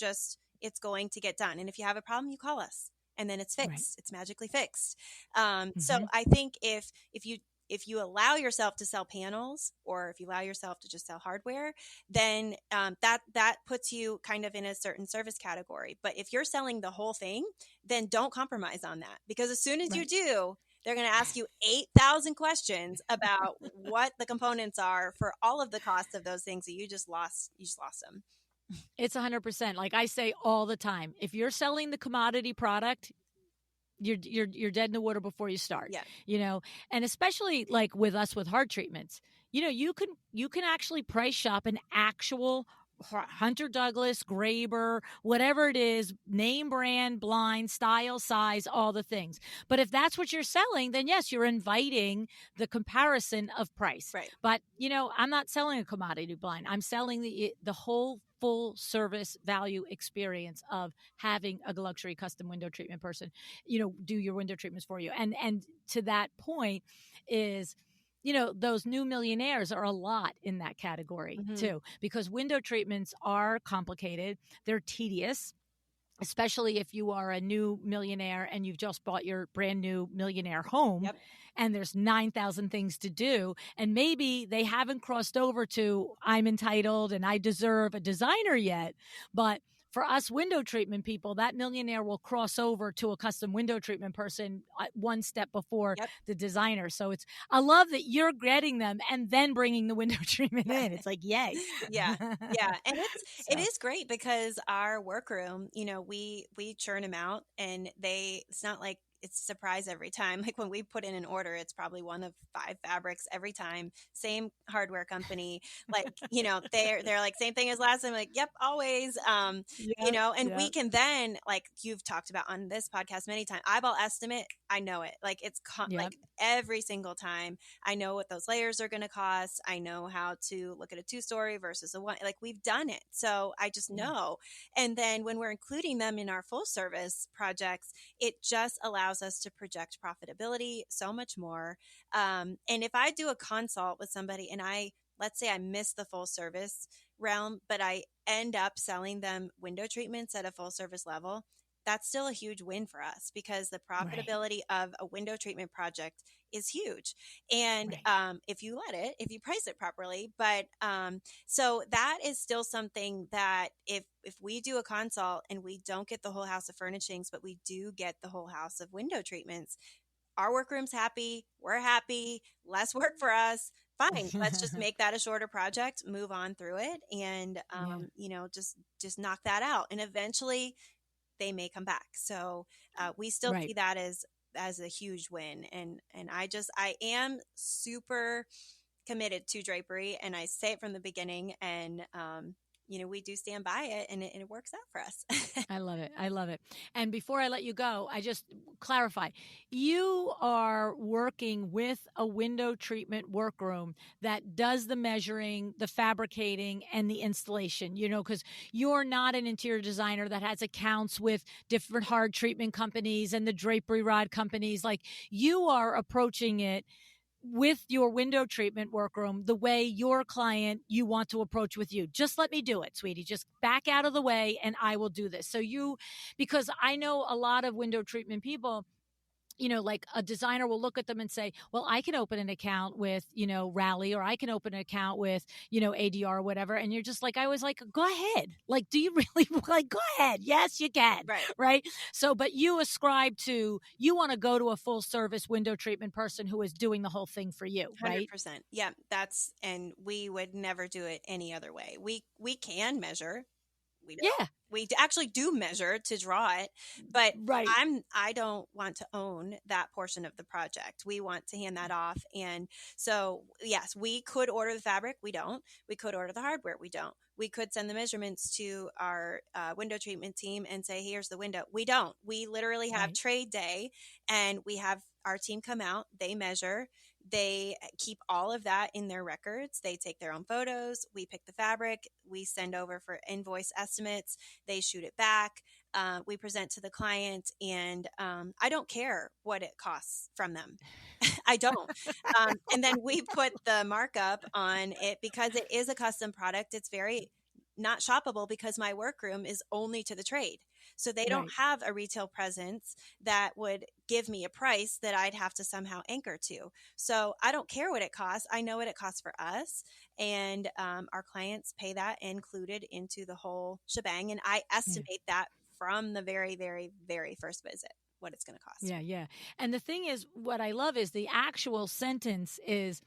Speaker 2: going to get done. And if you have a problem, you call us and then it's fixed. It's magically fixed. So I think if you if you allow yourself to sell panels, or if you allow yourself to just sell hardware, then that puts you kind of in a certain service category. But if you're selling the whole thing, then don't compromise on that, because as soon as you
Speaker 1: Right.
Speaker 2: do, they're going to ask you 8,000 questions about what the components are for all of the costs of those things that you just lost. You just lost them.
Speaker 1: It's 100%. Like I say all the time, if you're selling the commodity product, you're dead in the water before you start.
Speaker 2: Yeah.
Speaker 1: And especially like with us with hard treatments, you can actually price shop an actual Hunter Douglas, Graber, whatever it is, name brand, blind, style, size, all the things. But if that's what you're selling, then yes, you're inviting the comparison of price.
Speaker 2: Right.
Speaker 1: But I'm not selling a commodity blind. I'm selling the whole full service value experience of having a luxury custom window treatment person, do your window treatments for you. And to that point is, those new millionaires are a lot in that category too, because window treatments are complicated. They're tedious, especially if you are a new millionaire and you've just bought your brand new millionaire home.
Speaker 2: Yep.
Speaker 1: And there's 9,000 things to do. And maybe they haven't crossed over to I'm entitled and I deserve a designer yet. But for us window treatment people, that millionaire will cross over to a custom window treatment person one step before
Speaker 2: Yep.
Speaker 1: the designer. So I love that you're getting them and then bringing the window treatment in. It's like, yay.
Speaker 2: Yeah. Yeah. And it
Speaker 1: So.
Speaker 2: is great because our workroom, we churn them out, and it's not like it's a surprise every time. Like when we put in an order, it's probably one of 5 fabrics every time. Same hardware company. Like, they're like, same thing as last time. Like, yep, always. And we can then, like you've talked about on this podcast many times, eyeball estimate. I know it. Like it's like every single time I know what those layers are going to cost. I know how to look at a 2-story versus a 1. Like we've done it. So I just know. And then when we're including them in our full service projects, it just allows us to project profitability so much more. And if I do a consult with somebody and let's say I miss the full service realm, but I end up selling them window treatments at a full service level, that's still a huge win for us, because the profitability of a window treatment project is huge. And if you price it properly. But so that is still something that if we do a consult and we don't get the whole house of furnishings, but we do get the whole house of window treatments, our workroom's happy, we're happy, less work for us. Fine, let's just make that a shorter project, move on through it, and just knock that out. And eventually they may come back. So we still see that as a huge win. And I am super committed to drapery, and I say it from the beginning, and we do stand by it, and it works out for us.
Speaker 1: I love it. I love it. And before I let you go, I just clarify, you are working with a window treatment workroom that does the measuring, the fabricating, and the installation, because you're not an interior designer that has accounts with different hard treatment companies and the drapery rod companies. Like, you are approaching it with your window treatment workroom the way your client you want to approach with you. Just let me do it, sweetie. Just back out of the way and I will do this. So because I know a lot of window treatment people, like a designer will look at them and say, well, I can open an account with, Rally, or I can open an account with, ADR or whatever. And you're just like, I was like, go ahead. Like, do you really like, go ahead. Yes, you can. Right. So, but you ascribe to, you want to go to a full service window treatment person who is doing the whole thing for you. 100%. Right.
Speaker 2: Yeah. And we would never do it any other way. We can measure. We actually do measure to draw it, but I don't want to own that portion of the project. We want to hand that off. And so, yes, we could order the fabric. We don't. We could order the hardware. We don't. We could send the measurements to our window treatment team and say, here's the window. We don't. We literally have trade day, and we have our team come out. They measure. They keep all of that in their records. They take their own photos. We pick the fabric. We send over for invoice estimates. They shoot it back. We present to the client, and I don't care what it costs from them. I don't. And then we put the markup on it because it is a custom product. It's very not shoppable because my workroom is only to the trade. So they don't
Speaker 1: Right.
Speaker 2: have a retail presence that would give me a price that I'd have to somehow anchor to. So I don't care what it costs. I know what it costs for us. And our clients pay that included into the whole shebang. And I
Speaker 1: Yeah.
Speaker 2: estimate that from the very, very, very first visit, what it's going to cost.
Speaker 1: Yeah. Yeah. And the thing is, what I love is the actual sentence is,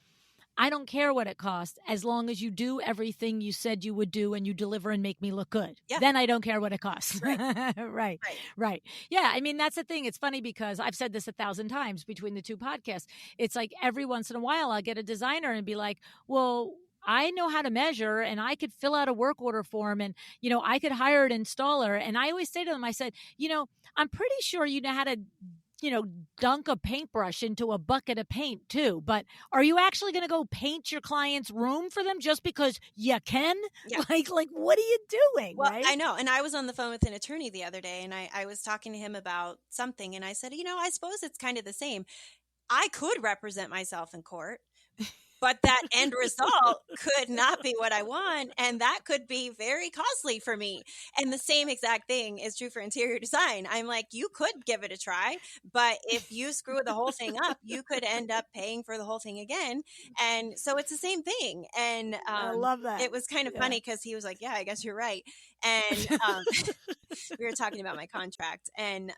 Speaker 1: I don't care what it costs as long as you do everything you said you would do and you deliver and make me look good.
Speaker 2: Yeah.
Speaker 1: Then I don't care what it costs.
Speaker 2: Right.
Speaker 1: Right.
Speaker 2: Right.
Speaker 1: Right. Yeah. I mean, that's the thing. It's funny because I've said this 1,000 times between the two podcasts. It's like every once in a while I'll get a designer and be like, well, I know how to measure and I could fill out a work order form and, I could hire an installer. And I always say to them, I said, I'm pretty sure you know how to dunk a paintbrush into a bucket of paint too. But are you actually going to go paint your client's room for them just because you can?
Speaker 2: Yeah.
Speaker 1: Like what are you doing?
Speaker 2: Well,
Speaker 1: right?
Speaker 2: I know. And I was on the phone with an attorney the other day and I was talking to him about something and I said, I suppose it's kind of the same. I could represent myself in court, but that end result could not be what I want. And that could be very costly for me. And the same exact thing is true for interior design. I'm like, you could give it a try, but if you screw the whole thing up, you could end up paying for the whole thing again. And so it's the same thing. And
Speaker 1: I love that.
Speaker 2: it was kind of funny because he was like, yeah, I guess you're right. And we were talking about my contract. And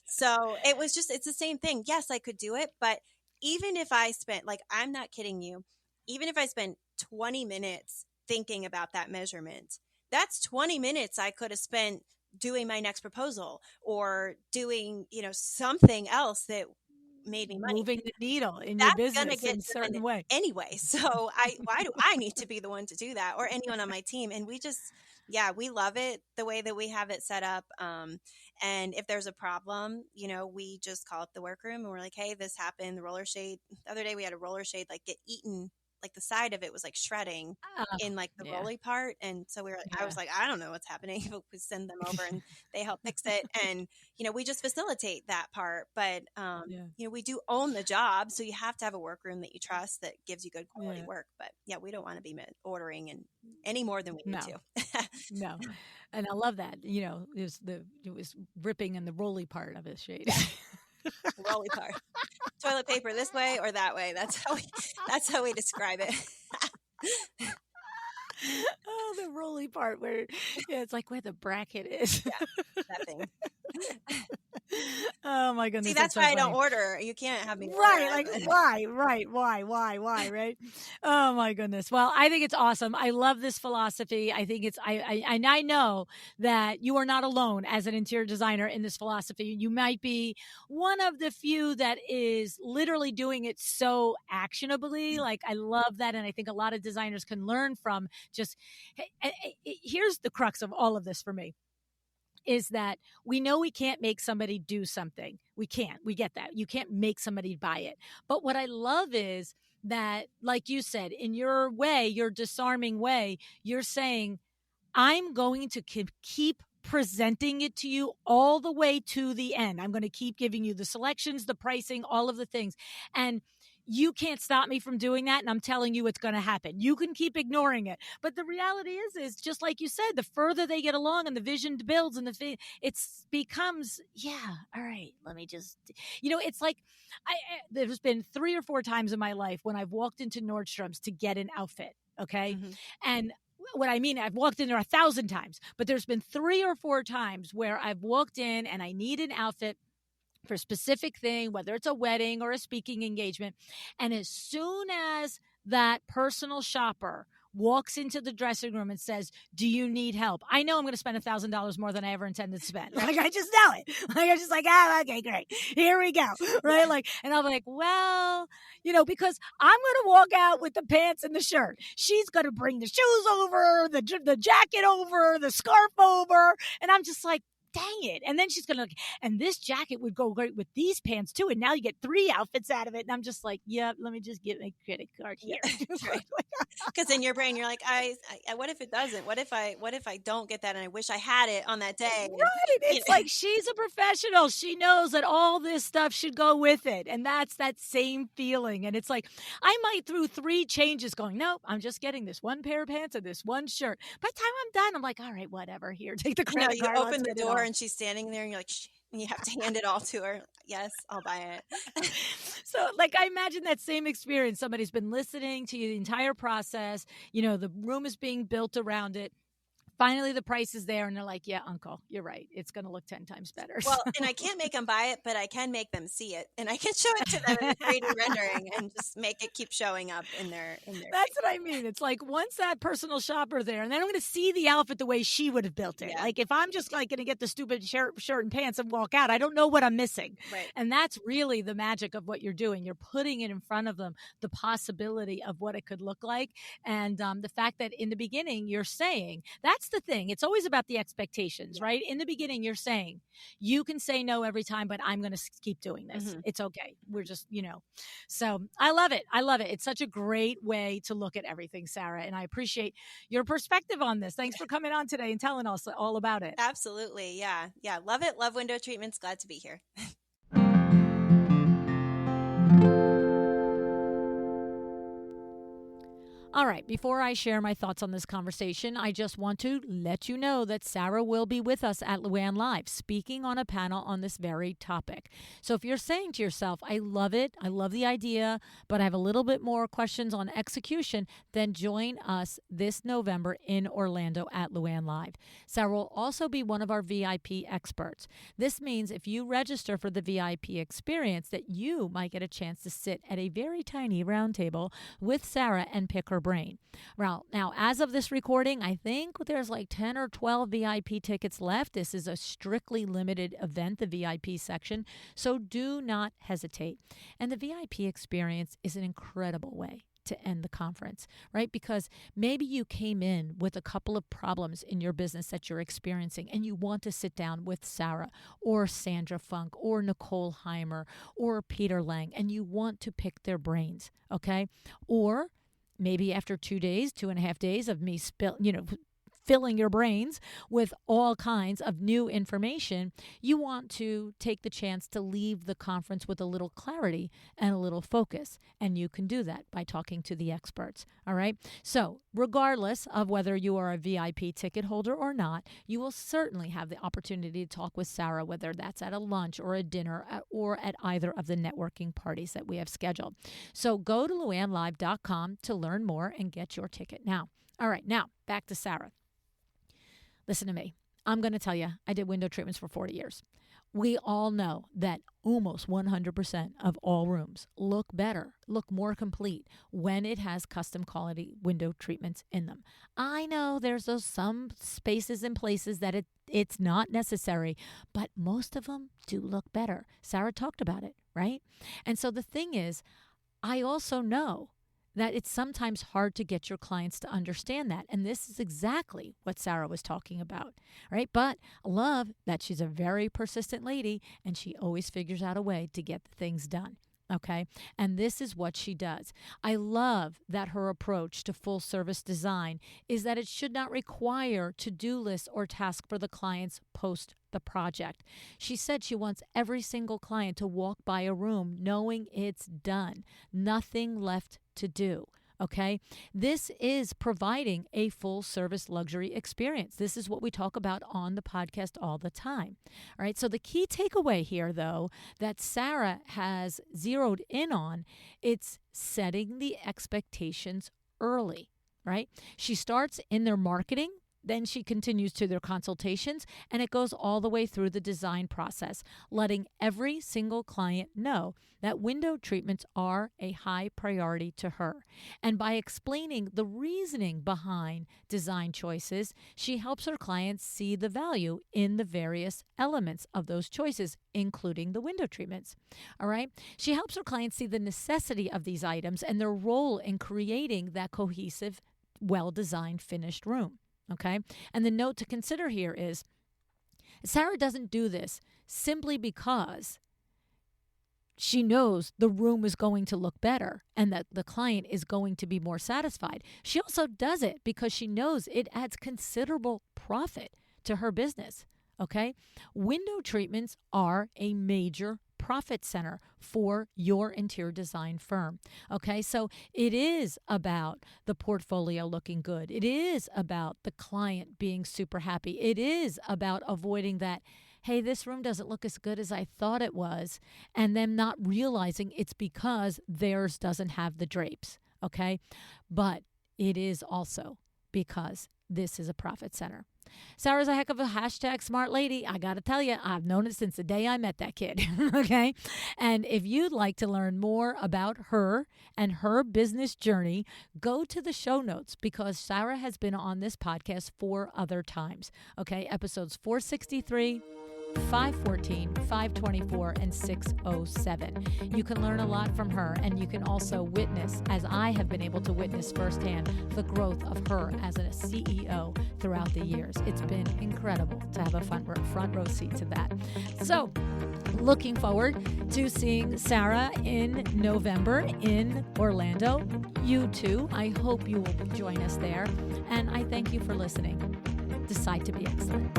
Speaker 2: so it's the same thing. Yes, I could do it, but even if I spent, like, I'm not kidding you, even if I spent 20 minutes thinking about that measurement, that's 20 minutes I could have spent doing my next proposal or doing, something else that made me money.
Speaker 1: Moving the needle in your business in a certain way.
Speaker 2: Anyway. So why do I need to be the one to do that or anyone on my team? And we love it the way that we have it set up. And if there's a problem, we just call up the workroom and we're like, hey, this happened. The roller shade. The other day we had a roller shade like get eaten. Like the side of it was like shredding in like the rolly part. And so I was like, I don't know what's happening. But we send them over and they help fix it. And, we just facilitate that part. But, we do own the job. So you have to have a workroom that you trust that gives you good quality work. But we don't want to be ordering and any more than we need to.
Speaker 1: No. And I love that, it was ripping in the rolly part of his shade.
Speaker 2: Rolly part. Toilet paper this way or that way. That's how we describe it.
Speaker 1: Oh, the rolly part where it's like where the bracket is.
Speaker 2: Yeah, that thing.
Speaker 1: Oh my goodness.
Speaker 2: See, that's why I don't order. You can't have me.
Speaker 1: Right. Like why? Right. Oh my goodness. Well, I think it's awesome. I love this philosophy. I think I know that you are not alone as an interior designer in this philosophy. You might be one of the few that is literally doing it so actionably. Like I love that. And I think a lot of designers can learn from here's the crux of all of this for me. Is that we know we can't make somebody do something. We can't. We get that. You can't make somebody buy it. But what I love is that, like you said, in your way, your disarming way, you're saying, I'm going to keep presenting it to you all the way to the end. I'm going to keep giving you the selections, the pricing, all of the things. And you can't stop me from doing that. And I'm telling you it's going to happen. You can keep ignoring it. But the reality is just like you said, the further they get along and the vision builds and it becomes, all right, let me just, it's like there's been 3 or 4 times in my life when I've walked into Nordstrom's to get an outfit. Okay. Mm-hmm. And what I mean, I've walked in there 1,000 times, but there's been 3 or 4 times where I've walked in and I need an outfit for a specific thing, whether it's a wedding or a speaking engagement. And as soon as that personal shopper walks into the dressing room and says, do you need help? I know I'm going to spend $1,000 more than I ever intended to spend. Like, I just know it. Like, I'm just like, okay, great. Here we go. Right. Like, and I'll be like, well, because I'm going to walk out with the pants and the shirt. She's going to bring the shoes over, the jacket over, the scarf over. And I'm just like, dang it. And then she's going to, and this jacket would go great with these pants too. And now you get 3 outfits out of it. And I'm just like, yeah, let me just get my credit card here.
Speaker 2: Right. Because in your brain, you're like, what if it doesn't? What if I don't get that and I wish I had it on that day?
Speaker 1: Right. It's like she's a professional. She knows that all this stuff should go with it. And that's that same feeling. And it's like, I might through 3 changes going, nope, I'm just getting this one pair of pants and this one shirt. By the time I'm done, I'm like, all right, whatever. Here, take the credit card.
Speaker 2: You open the door and she's standing there and you're like, shh. And you have to hand it all to her. Yes, I'll buy it.
Speaker 1: So, like, I imagine that same experience. Somebody's been listening to you the entire process. The room is being built around it. Finally, the price is there, and they're like, yeah, uncle, you're right. It's going to look 10 times better.
Speaker 2: Well, and I can't make them buy it, but I can make them see it. And I can show it to them in 3D rendering and just make it keep showing up in their
Speaker 1: That's what I mean. It's like once that personal shopper there, and then I'm going to see the outfit the way she would have built it. Yeah. Like if I'm just like going to get the stupid shirt and pants and walk out, I don't know what I'm missing.
Speaker 2: Right.
Speaker 1: And that's really the magic of what you're doing. You're putting it in front of them, the possibility of what it could look like. And the fact that in the beginning, you're saying, that's the thing. It's always about the expectations, right? In the beginning, you're saying, you can say no every time, but I'm going to keep doing this. Mm-hmm. It's okay. We're just, So I love it. I love it. It's such a great way to look at everything, Sara. And I appreciate your perspective on this. Thanks for coming on today and telling us all about it.
Speaker 2: Absolutely. Yeah. Yeah. Love it. Love window treatments. Glad to be here.
Speaker 1: All right, before I share my thoughts on this conversation, I just want to let you know that Sara will be with us at LuAnn Live, speaking on a panel on this very topic. So if you're saying to yourself, I love it, I love the idea, but I have a little bit more questions on execution, then join us this November in Orlando at LuAnn Live. Sara will also be one of our VIP experts. This means if you register for the VIP experience, that you might get a chance to sit at a very tiny round table with Sara and pick her brain. Well, now, as of this recording, I think there's like 10 or 12 VIP tickets left. This is a strictly limited event, the VIP section, so do not hesitate. And the VIP experience is an incredible way to end the conference, right? Because maybe you came in with a couple of problems in your business that you're experiencing and you want to sit down with Sara or Sandra Funk or Nicole Heimer or Peter Lang and you want to pick their brains, okay? Or maybe after 2.5 days of me filling your brains with all kinds of new information, you want to take the chance to leave the conference with a little clarity and a little focus. And you can do that by talking to the experts. All right. So regardless of whether you are a VIP ticket holder or not, you will certainly have the opportunity to talk with Sara, whether that's at a lunch or a dinner or at either of the networking parties that we have scheduled. So go to LuAnnLive.com to learn more and get your ticket now. All right. Now back to Sara. Listen to me. I'm going to tell you, I did window treatments for 40 years. We all know that almost 100% of all rooms look better, look more complete when it has custom quality window treatments in them. I know there's some spaces and places that it's not necessary, but most of them do look better. Sara talked about it, right? And so the thing is, I also know that it's sometimes hard to get your clients to understand that. And this is exactly what Sara was talking about, right? But I love that she's a very persistent lady and she always figures out a way to get the things done. Okay. And this is what she does. I love that her approach to full service design is that it should not require to-do lists or tasks for the clients post the project. She said she wants every single client to walk by a room knowing it's done, nothing left to do. Okay, this is providing a full service luxury experience. This is what we talk about on the podcast all the time. All right, so the key takeaway here, though, that Sara has zeroed in on, it's setting the expectations early, right? She starts in their marketing. Then she continues to their consultations, and it goes all the way through the design process, letting every single client know that window treatments are a high priority to her. And by explaining the reasoning behind design choices, she helps her clients see the value in the various elements of those choices, including the window treatments. All right? She helps her clients see the necessity of these items and their role in creating that cohesive, well-designed, finished room. Okay. And the note to consider here is Sara doesn't do this simply because she knows the room is going to look better and that the client is going to be more satisfied. She also does it because she knows it adds considerable profit to her business. Okay? Window treatments are a major profit center for your interior design firm. Okay, so it is about the portfolio looking good. It is about the client being super happy. It is about avoiding that, hey, this room doesn't look as good as I thought it was, and them not realizing it's because theirs doesn't have the drapes. Okay, but it is also because this is a profit center. Sara's a heck of a hashtag smart lady. I got to tell you, I've known it since the day I met that kid. Okay. And if you'd like to learn more about her and her business journey, go to the show notes because Sara has been on this podcast 4 other times. Okay. Episodes 463, 514, 524, and 607. You can learn a lot from her, and you can also witness, as I have been able to witness firsthand, the growth of her as a CEO throughout the years. It's been incredible to have a front row seat to that. So, looking forward to seeing Sara in November in Orlando. You too. I hope you will join us there. And I thank you for listening. Decide to be excellent.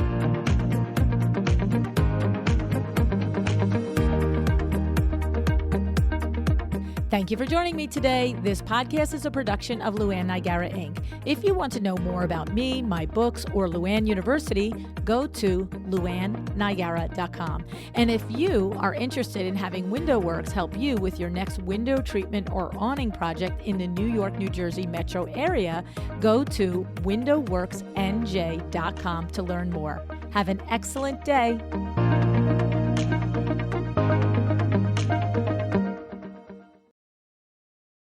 Speaker 1: Thank you for joining me today. This podcast is a production of LuAnn Nigara, Inc. If you want to know more about me, my books, or LuAnn University, go to LuAnnNigara.com. And if you are interested in having WindowWorks help you with your next window treatment or awning project in the New York, New Jersey metro area, go to WindowWorksNJ.com to learn more. Have an excellent day.